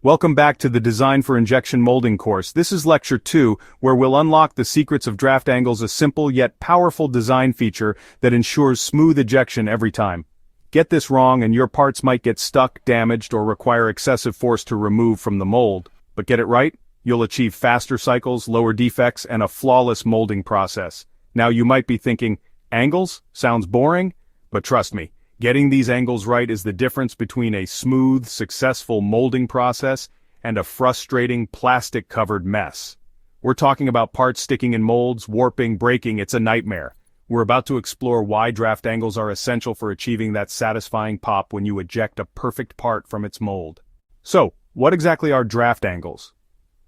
Welcome back to the Design for Injection Molding course. This is Lecture 2, where we'll unlock the secrets of draft angles, a simple yet powerful design feature that ensures smooth ejection every time. Get this wrong and your parts might get stuck, damaged, or require excessive force to remove from the mold. But get it right, you'll achieve faster cycles, lower defects, and a flawless molding process. Now you might be thinking, angles? Sounds boring? But trust me. Getting these angles right is the difference between a smooth, successful molding process and a frustrating, plastic-covered mess. We're talking about parts sticking in molds, warping, breaking. It's a nightmare. We're about to explore why draft angles are essential for achieving that satisfying pop when you eject a perfect part from its mold. So, what exactly are draft angles?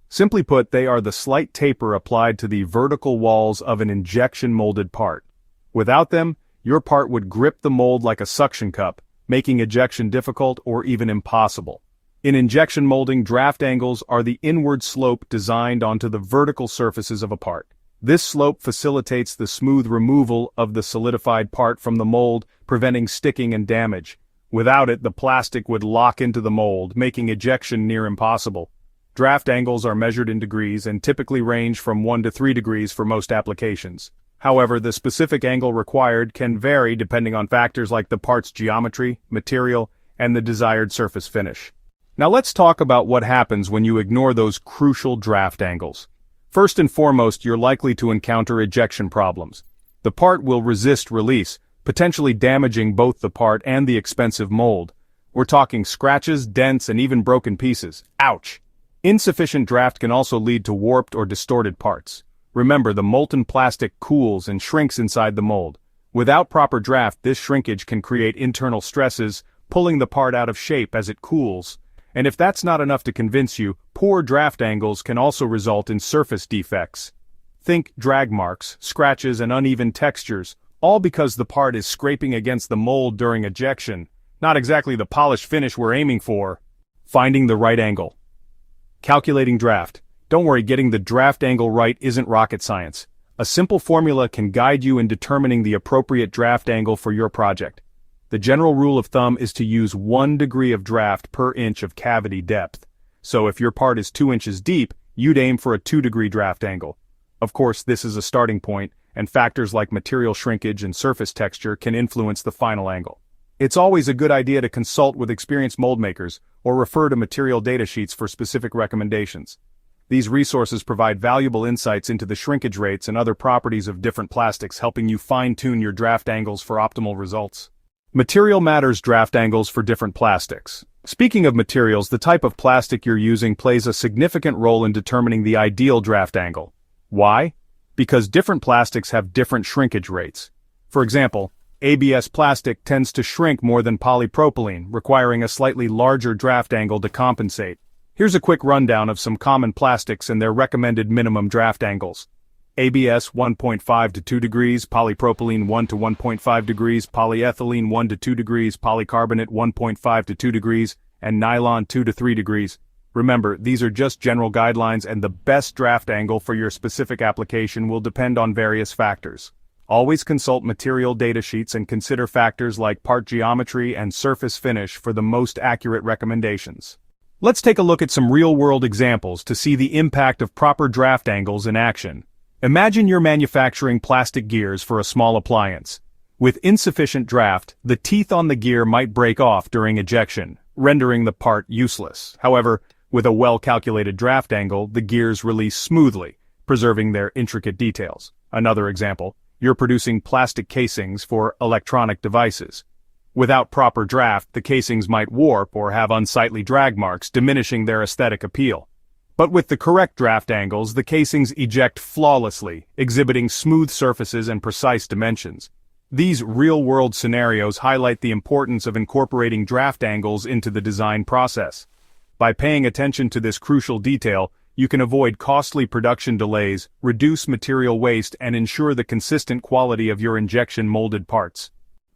Simply put, they are the slight taper applied to the vertical walls of an injection-molded part. Without them, your part would grip the mold like a suction cup, making ejection difficult or even impossible. In injection molding, draft angles are the inward slope designed onto the vertical surfaces of a part. This slope facilitates the smooth removal of the solidified part from the mold, preventing sticking and damage. Without it, the plastic would lock into the mold, making ejection near impossible. Draft angles are measured in degrees and typically range from 1 to 3 degrees for most applications. However, the specific angle required can vary depending on factors like the part's geometry, material, and the desired surface finish. Now let's talk about what happens when you ignore those crucial draft angles. First and foremost, you're likely to encounter ejection problems. The part will resist release, potentially damaging both the part and the expensive mold. We're talking scratches, dents, and even broken pieces. Ouch! Insufficient draft can also lead to warped or distorted parts. Remember, the molten plastic cools and shrinks inside the mold. Without proper draft, this shrinkage can create internal stresses, pulling the part out of shape as it cools. And if that's not enough to convince you, poor draft angles can also result in surface defects. Think drag marks, scratches, and uneven textures, all because the part is scraping against the mold during ejection. Not exactly the polished finish we're aiming for. Finding the right angle. Calculating draft. Don't worry, getting the draft angle right isn't rocket science. A simple formula can guide you in determining the appropriate draft angle for your project. The general rule of thumb is to use 1 degree of draft per inch of cavity depth. So if your part is 2 inches deep, you'd aim for a 2-degree draft angle. Of course, this is a starting point, and factors like material shrinkage and surface texture can influence the final angle. It's always a good idea to consult with experienced mold makers, or refer to material data sheets for specific recommendations. These resources provide valuable insights into the shrinkage rates and other properties of different plastics, helping you fine-tune your draft angles for optimal results. Material matters. Draft angles for different plastics. Speaking of materials, the type of plastic you're using plays a significant role in determining the ideal draft angle. Why? Because different plastics have different shrinkage rates. For example, ABS plastic tends to shrink more than polypropylene, requiring a slightly larger draft angle to compensate. Here's a quick rundown of some common plastics and their recommended minimum draft angles. ABS 1.5 to 2 degrees, polypropylene 1 to 1.5 degrees, polyethylene 1 to 2 degrees, polycarbonate 1.5 to 2 degrees, and nylon 2 to 3 degrees. Remember, these are just general guidelines, and the best draft angle for your specific application will depend on various factors. Always consult material data sheets and consider factors like part geometry and surface finish for the most accurate recommendations. Let's take a look at some real-world examples to see the impact of proper draft angles in action. Imagine you're manufacturing plastic gears for a small appliance. With insufficient draft, the teeth on the gear might break off during ejection, rendering the part useless. However, with a well-calculated draft angle, the gears release smoothly, preserving their intricate details. Another example, you're producing plastic casings for electronic devices. Without proper draft, the casings might warp or have unsightly drag marks, diminishing their aesthetic appeal. But with the correct draft angles, the casings eject flawlessly, exhibiting smooth surfaces and precise dimensions. These real-world scenarios highlight the importance of incorporating draft angles into the design process. By paying attention to this crucial detail, you can avoid costly production delays, reduce material waste, and ensure the consistent quality of your injection-molded parts.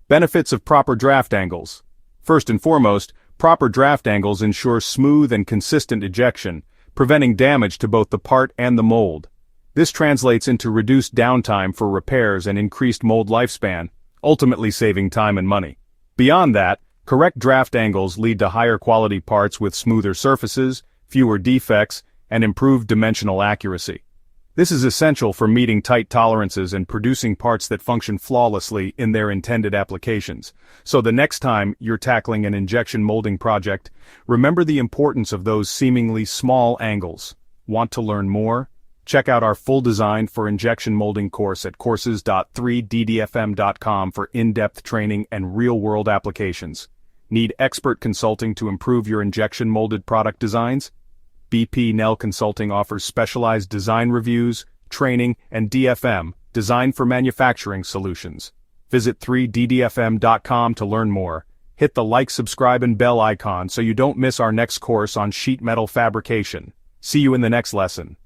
Benefits of proper draft angles. First and foremost, proper draft angles ensure smooth and consistent ejection, preventing damage to both the part and the mold. This translates into reduced downtime for repairs and increased mold lifespan, ultimately saving time and money. Beyond that, Correct draft angles lead to higher quality parts with smoother surfaces, fewer defects, and improved dimensional accuracy. This is essential for meeting tight tolerances and producing parts that function flawlessly in their intended applications. So the next time you're tackling an injection molding project, remember the importance of those seemingly small angles. Want to learn more? Check out our full design for injection molding course at courses.3ddfm.com for in-depth training and real-world applications. Need expert consulting to improve your injection molded product designs? BP Nell Consulting offers specialized design reviews, training, and DFM, Design for Manufacturing solutions. Visit 3ddfm.com to learn more. Hit the like, subscribe, and bell icon so you don't miss our next course on sheet metal fabrication. See you in the next lesson.